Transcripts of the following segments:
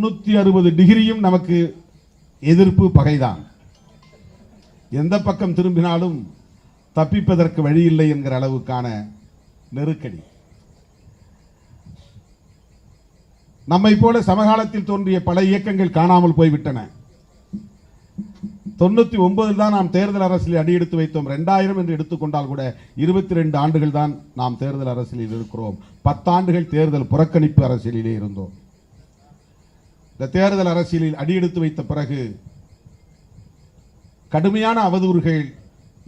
360 டிகிரியும் நமக்கு எதிர்ப்பு பகைதான். எந்த பக்கம் திரும்பினாலும் தப்பிப்பதற்கு வழி இல்லை என்கிற அளவுக்கான நெருக்கடி. நம்மை போல சமகாலத்தில் தோன்றிய பல இயக்கங்கள் காணாமல் போய்விட்டன. 99 தான் நாம் தேர்தல் அரசியலில் அடியெடுத்து வைத்தோம். 2000 என்று எடுத்துக்கொண்டால் கூட 22 ஆண்டுகள் தான் நாம் தேர்தல் அரசியலில் இருக்கிறோம். 10 ஆண்டுகள் தேர்தல் புறக்கணிப்பு அரசியலிலே இருந்தோம். இந்த தேர்தல் அரசியலில் அடியெடுத்து வைத்த பிறகு கடுமையான அவதூறுகள்,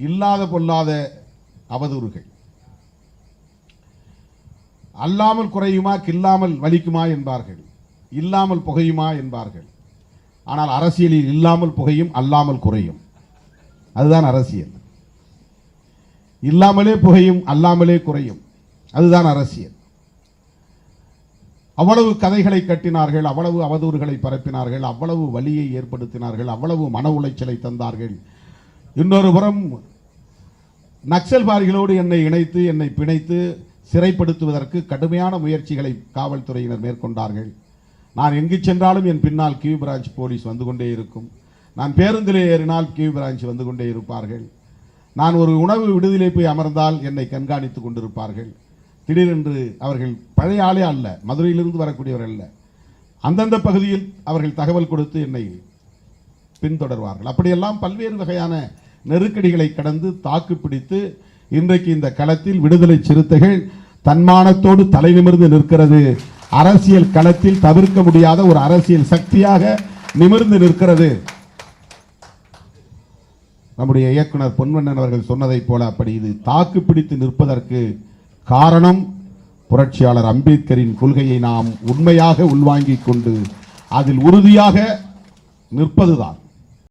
இல்லாத பொல்லாத அவதூறுகள், அல்லாமல் குறையுமா கில்லாமல் வலிக்குமா என்பார்கள், இல்லாமல் புகையுமா என்பார்கள். ஆனால் அரசியலில் இல்லாமல் புகையும், அல்லாமல் குறையும். அதுதான் அரசியல். இல்லாமலே புகையும், அல்லாமலே குறையும். அதுதான் அரசியல். அவ்வளவு கதைகளை கட்டினார்கள், அவ்வளவு அவதூறுகளை பரப்பினார்கள், அவ்வளவு வலியை ஏற்படுத்தினார்கள், அவ்வளவு மன உளைச்சலை தந்தார்கள். இன்னொரு புறம் நக்சல்வாதிகளோடு என்னை இணைத்து, என்னை பிணைத்து சிறைப்படுத்துவதற்கு கடுமையான முயற்சிகளை காவல்துறையினர் மேற்கொண்டார்கள். நான் எங்கு சென்றாலும் என் பின்னால் கியூ பிரான்ச் போலீஸ் வந்து கொண்டே இருக்கும். நான் பேருந்திலே ஏறினால் கியூ பிரான்ச் வந்து கொண்டே இருப்பார்கள். நான் ஒரு உணவு விடுதியிலே போய் அமர்ந்தால் என்னை கண்காணித்துக் கொண்டிருப்பார்கள். திடீரென்று அவர்கள் பழைய ஆளே அல்ல, மதுரையிலிருந்து வரக்கூடியவர்கள் அல்ல, அந்தந்த பகுதியில் அவர்கள் தகவல் கொடுத்து என்னை பின்தொடர்வார்கள். அப்படியெல்லாம் பல்வேறு வகையான நெருக்கடிகளை கடந்து தாக்கு பிடித்து இன்றைக்கு இந்த களத்தில் விடுதலை சிறுத்தைகள் தன்மானத்தோடு தலை நிமிர்ந்து நிற்கிறது. அரசியல் களத்தில் தவிர்க்க முடியாத ஒரு அரசியல் சக்தியாக நிமிர்ந்து நிற்கிறது. நம்முடைய இயக்குனர் பொன்வண்ணன் அவர்கள் சொன்னதைப் போல அப்படி இது தாக்கு பிடித்து நிற்பதற்கு காரணம் புரட்சியாளர் அம்பேத்கரின் கொள்கையை நாம் உண்மையாக உள்வாங்கிக் கொண்டு அதில் உறுதியாக நிற்பதுதான்.